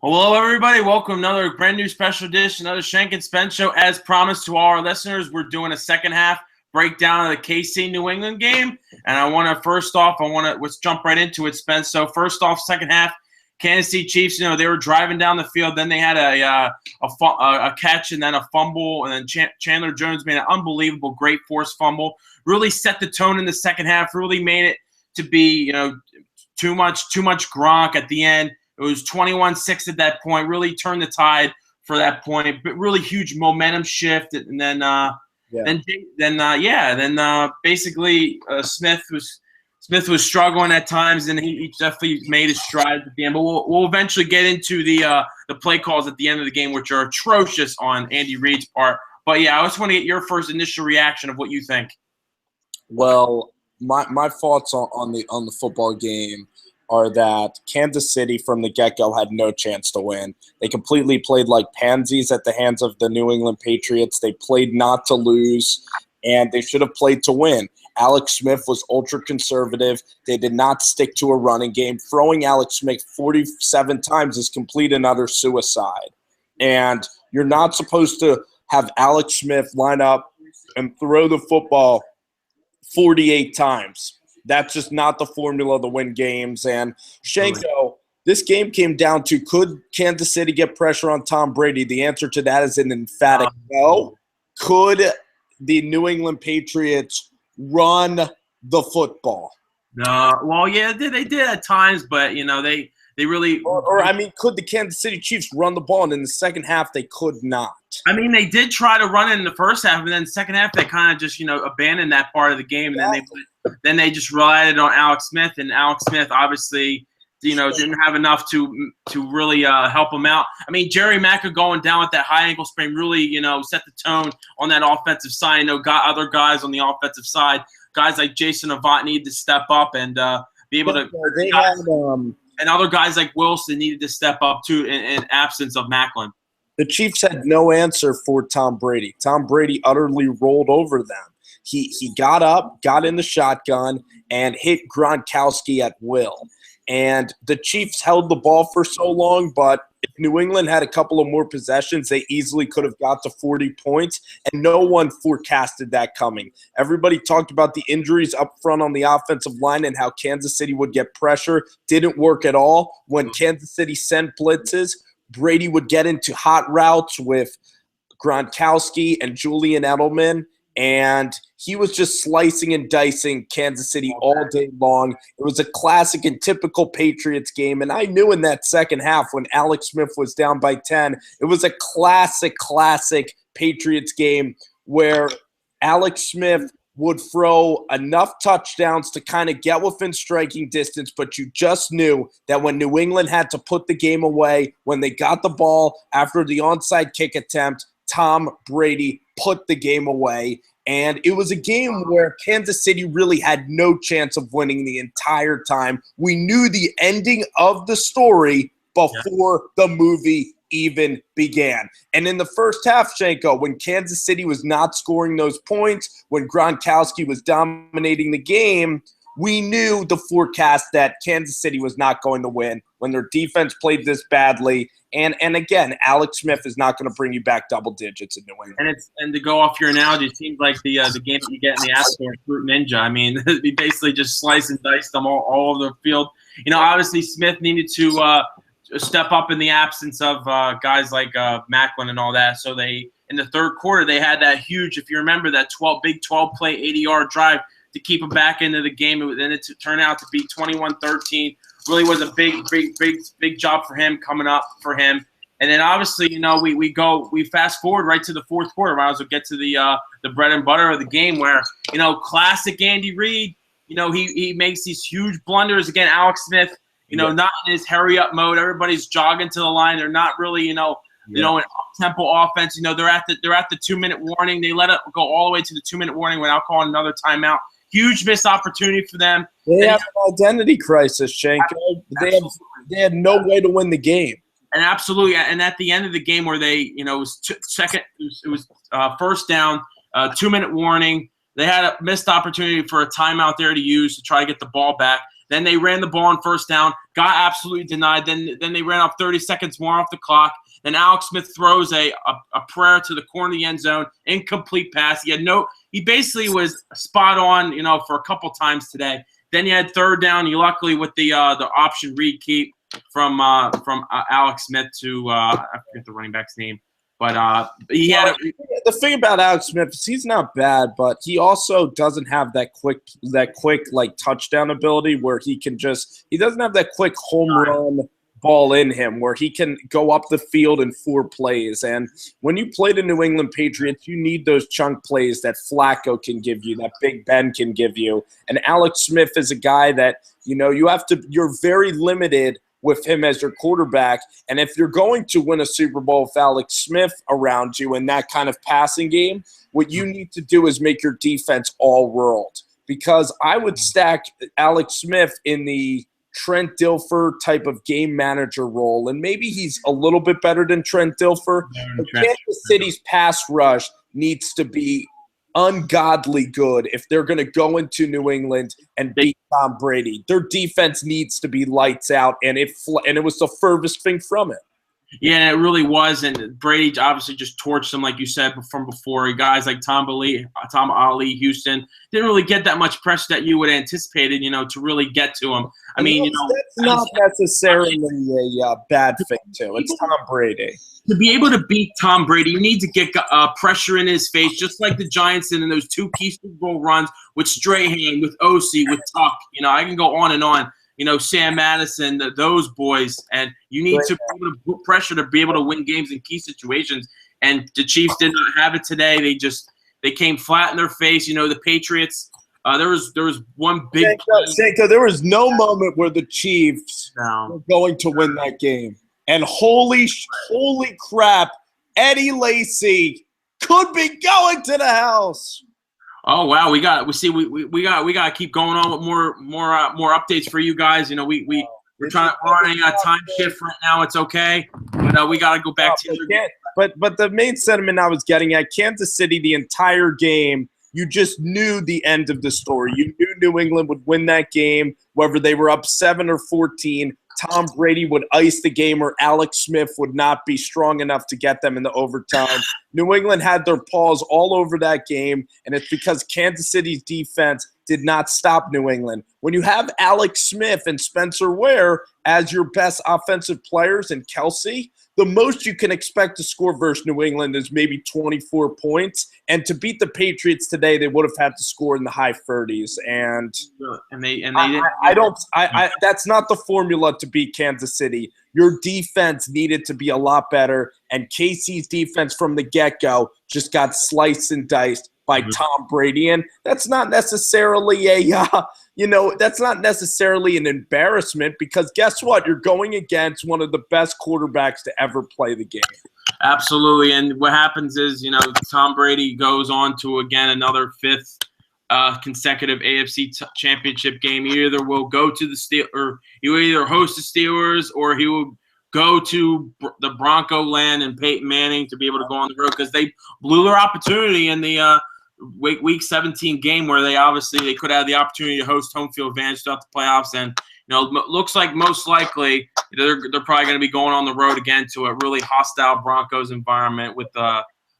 Well, hello, everybody. Welcome to another brand new special edition, another Shenk and Spence show. As promised to all our listeners, we're doing a second half breakdown of the KC New England game. And let's jump right into it, Spence. So first off, second half, Kansas City Chiefs, they were driving down the field. Then they had a catch and then a fumble. And then Chandler Jones made an unbelievable, great forced fumble. Really set the tone in the second half. Really made it to be, too much Gronk at the end. It was 21-6 at that point. Really turned the tide for that point. But really huge momentum shift. And then basically Smith was struggling at times, and he definitely made his stride at the end. But we'll eventually get into the play calls at the end of the game, which are atrocious on Andy Reid's part. But yeah, I just want to get your first initial reaction of what you think. Well, my thoughts on the football game are that Kansas City from the get-go had no chance to win. They completely played like pansies at the hands of the New England Patriots. They played not to lose, and they should have played to win. Alex Smith was ultra-conservative. They did not stick to a running game. Throwing Alex Smith 47 times is complete and utter suicide. And you're not supposed to have Alex Smith line up and throw the football 48 times. That's just not the formula to win games. And Shenko, this game came down to, could Kansas City get pressure on Tom Brady? The answer to that is an emphatic no. Could the New England Patriots run the football? No. Well, yeah, they did at times, but, they really – could the Kansas City Chiefs run the ball? And in the second half, they could not. They did try to run it in the first half, and then the second half they kind of just, abandoned that part of the game. And then they just relied on Alex Smith, and Alex Smith obviously, didn't have enough to really help him out. Jerry Macca going down with that high ankle sprain really, set the tone on that offensive side. Got other guys on the offensive side, guys like Jason Avant needed to step up and be able to. And other guys like Wilson needed to step up too in absence of Macklin. The Chiefs had no answer for Tom Brady. Tom Brady utterly rolled over them. He got up, got in the shotgun, and hit Gronkowski at will. And the Chiefs held the ball for so long, but if New England had a couple of more possessions, they easily could have got to 40 points, and no one forecasted that coming. Everybody talked about the injuries up front on the offensive line and how Kansas City would get pressure. Didn't work at all. When Kansas City sent blitzes, Brady would get into hot routes with Gronkowski and Julian Edelman, and he was just slicing and dicing Kansas City all day long. It was a classic and typical Patriots game, and I knew in that second half when Alex Smith was down by 10, it was a classic Patriots game where Alex Smith would throw enough touchdowns to kind of get within striking distance, but you just knew that when New England had to put the game away, when they got the ball after the onside kick attempt, Tom Brady put the game away. And it was a game where Kansas City really had no chance of winning the entire time. We knew the ending of the story before the movie even began. And in the first half, Shenko, when Kansas City was not scoring those points, when Gronkowski was dominating the game, we knew the forecast that Kansas City was not going to win when their defense played this badly. And again, Alex Smith is not going to bring you back double digits in New England. And to go off your analogy, it seems like the game that you get in the App Store, Fruit Ninja. We basically just slice and dice them all over the field. Obviously Smith needed to step up in the absence of guys like Macklin and all that. So in the third quarter, they had that huge, if you remember, that 12-play 80-yard drive to keep them back into the game. And it turned out to be 21-13. Really was a big job for him coming up for him. And then obviously, we fast forward right to the fourth quarter. Might as well get to the bread and butter of the game where, classic Andy Reid, he makes these huge blunders. Again, Alex Smith, not in his hurry up mode. Everybody's jogging to the line. They're not really, an up-tempo offense. They're at the 2-minute warning. They let it go all the way to the 2-minute warning without calling another timeout. Huge missed opportunity for them. They have an identity crisis, Shenko. They had no way to win the game. And absolutely, and at the end of the game where they, it was first down, 2-minute warning. They had a missed opportunity for a timeout there to use to try to get the ball back. Then they ran the ball on first down, got absolutely denied. Then they ran off 30 seconds more off the clock. Then Alex Smith throws a prayer to the corner of the end zone, incomplete pass. He basically was spot on, for a couple times today. Then you had third down. You luckily with the option read keep from Alex Smith to I forget the running back's name. But he had the thing about Alex Smith is he's not bad, but he also doesn't have that quick like touchdown ability where he doesn't have that quick home run ball in him where he can go up the field in 4 plays. And when you play the New England Patriots, you need those chunk plays that Flacco can give you, that Big Ben can give you. And Alex Smith is a guy that, you're very limited with him as your quarterback. And if you're going to win a Super Bowl with Alex Smith around you in that kind of passing game, what you need to do is make your defense all world. Because I would stack Alex Smith in the Trent Dilfer type of game manager role. And maybe he's a little bit better than Trent Dilfer. But Kansas City's pass rush needs to be ungodly good if they're going to go into New England and beat Tom Brady. Their defense needs to be lights out, and it was the furthest thing from it. Yeah, it really was, and Brady obviously just torched them, like you said from before. Guys like Tom Ali, Houston didn't really get that much pressure that you would have anticipated, to really get to him. I mean, that's not necessarily a bad thing too. It's Tom Brady. To be able to beat Tom Brady, you need to get pressure in his face, just like the Giants did in those 2 key Super Bowl runs with Strahan, with OC, with Tuck. I can go on and on. Sam Madison, those boys, and you need to be able to put pressure to be able to win games in key situations. And the Chiefs did not have it today. They came flat in their face. The Patriots. There was one big. Shenko, there was no moment where the Chiefs were going to win that game. And holy crap, Eddie Lacy could be going to the house. Oh wow, we got to keep going on with more updates for you guys. We're running a time shift right now. It's okay, but we got to go back to. But the main sentiment I was getting at, Kansas City, the entire game, you just knew the end of the story. You knew New England would win that game, whether they were up 7 or 14. Tom Brady would ice the game or Alex Smith would not be strong enough to get them in the overtime. New England had their paws all over that game, and it's because Kansas City's defense did not stop New England. When you have Alex Smith and Spencer Ware as your best offensive players and Kelsey, the most you can expect to score versus New England is maybe 24 points. And to beat the Patriots today, they would have had to score in the high 30s. And they that's not the formula to beat Kansas City. Your defense needed to be a lot better. And KC's defense from the get-go just got sliced and diced by Tom Brady. And that's not necessarily that's not necessarily an embarrassment because guess what? You're going against one of the best quarterbacks to ever play the game. Absolutely. And what happens is, Tom Brady goes on to, again, another 5th consecutive AFC championship game. He either will go to the Steelers, or he will either host the Steelers, or he will go to the Bronco land and Peyton Manning to be able to go on the road because they blew their opportunity in the Week 17 game where they could have the opportunity to host home field advantage throughout the playoffs. And, looks like most likely they're probably going to be going on the road again to a really hostile Broncos environment with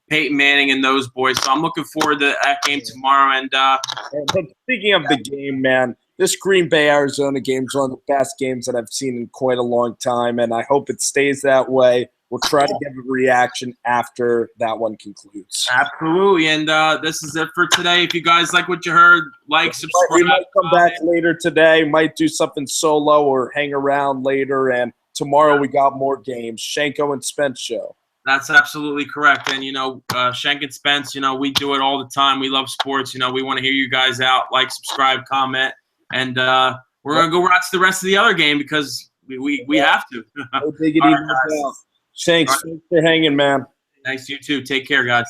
Peyton Manning and those boys. So I'm looking forward to that game tomorrow. And but speaking of the game, man, this Green Bay-Arizona game is one of the best games that I've seen in quite a long time, and I hope it stays that way. We'll try to give a reaction after that one concludes. Absolutely, and this is it for today. If you guys like what you heard, subscribe. We might come back later today. Might do something solo or hang around later, and tomorrow we got more games. Shenko and Spence show. That's absolutely correct. And, Shenk and Spence, we do it all the time. We love sports. We want to hear you guys out. Like, subscribe, comment. And we're going to go watch the rest of the other game because we have to. Take it easy. Shanks, thanks for hanging, man. Thanks, you too. Take care, guys.